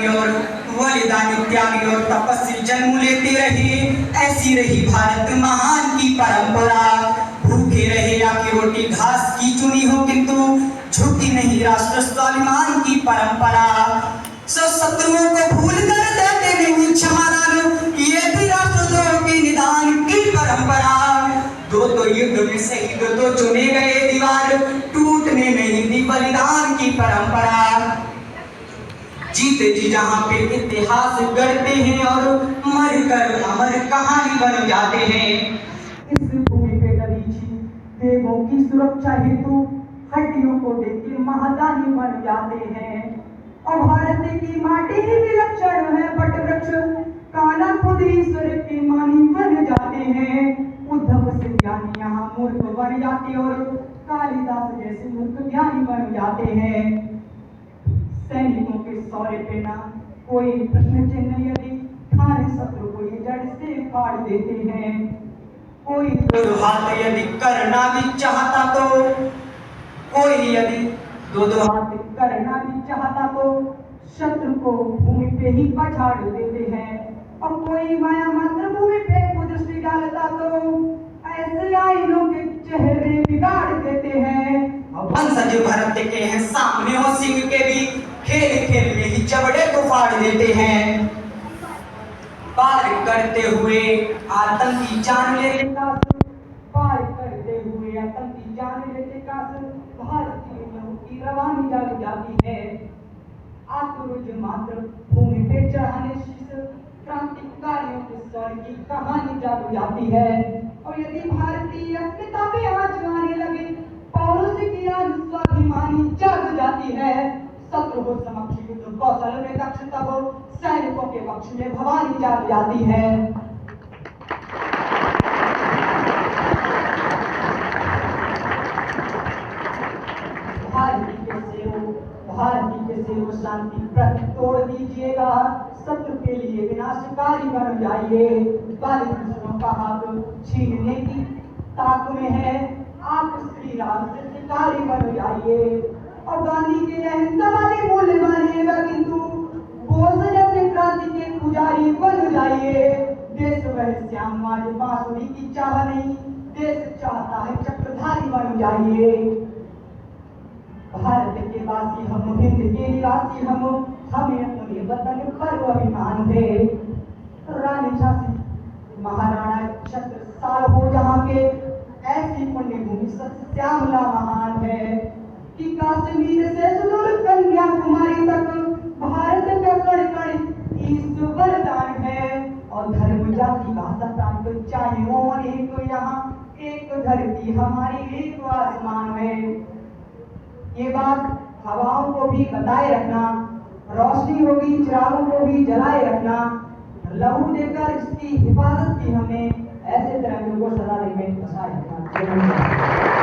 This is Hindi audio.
त्यागी और बलिदानी त्यागी और तपस्वी जन्म लेते रहे। ऐसी रही भारत महान की परंपरा। भूखे रहे या कि रोटी घास की चुनी हो, किंतु झुकी नहीं राष्ट्र स्वाभिमान की परंपरा। शत्रुओं को भूल कर देते नहीं क्षमादान, ये भी राष्ट्रद्रोह के निदान की परंपरा। दो तो युद्ध में शहीद, तो चुने गए दीवार, टूटने नहीं दी बलिदान की परंपरा। जीते जी जहां पे इतिहास गढ़ते हैं और मर कर अमर कहानी बन जाते हैं। इस भूमि पे दरीची देवों की सुरक्षा हेतु हड्डियों को देख के महादानी बन जाते हैं। और भारत की माटी ही विलक्षण है, बट वृक्ष काला खुद ईश्वर के मानी बन जाते हैं। उद्धव से ज्ञानी यहाँ मूर्ख बन जाते और कालिदास जैसे मूर्ख ज्ञानी बन जाते हैं। सैनिकों के सौर्य पे ना कोई प्रश्न चिन्ह, यदि ठाने शत्रु को ये जड़ से फाड़ देते हैं। कोई दो हाथ यदि करना भी चाहता तो, कोई यदि दो हाथ करना भी चाहता तो शत्रु को भूमि पे ही पछाड़ देते हैं। और कोई माया मातृभूमि पे कुदृष्टि डालता तो ऐसे आईनों के चेहरे बिगाड़ देते हैं। वंशज भरत के हैं सामने हो सिंह के भी, खेल खेल में ही जबड़े को फाड़ देते हैं। पार करते हुए आतंकी जान लेते काश, पार करते हुए आतंकी जान लेते काश, भारतीय लहू की रवानी जल जाती है। आक्रोश मात्र भूमि पे चढ़ाने शीश, क्रांतिकारियों के स्वर की कहानी जाग जाती है। और यदि भारतीय अस्मिता पे आँच आने लगे, पौरुष की आन स्वाभिमानी जाग जाती है। शत्रु को समक्ष युद्ध कौशल में दक्ष, तब सैनिकों के पक्ष में भवानी जाग जाती है। भारती के सेवो शांति प्रति तोड़ दीजिएगा, शत्रु के लिए विनाशकारी बन जाइए। बाली दुश्मनों का हाथ छीनने की ताक में है, आप श्री राम से शिकारी बन जाइए। और गांधी के अहिंसा वाले मूल्य मानिएगा, किंतु बोस जैसे क्रांति के पुजारी बन जाइए। देश वह श्याम आज बांसुरी की चाह नहीं, देश चाहता है चक्रधारी बन जाइए। भारत के वासी हम, हिंद के निवासी हम, हमें अपने वतन पर अभिमान है। रानी झांसी महाराणा छत्रसाल हो जहाँ के, ऐसी पुण्य भूमि सत्यामला महान है कि कश्मीर से सुदूर कन्याकुमारी तक भारत का कण कण ईश्वर दान है। और धर्म जाति भाषा प्रांत चाहे हो एक, यहाँ एक धरती हमारी एक आसमान है। ये बात हवाओं को भी बताए रखना, रोशनी होगी चिरागों को भी जलाए रखना। लहू देकर इसकी हिफाजत की हमने, ऐसे तरंगों को सदा में बसाए रखना।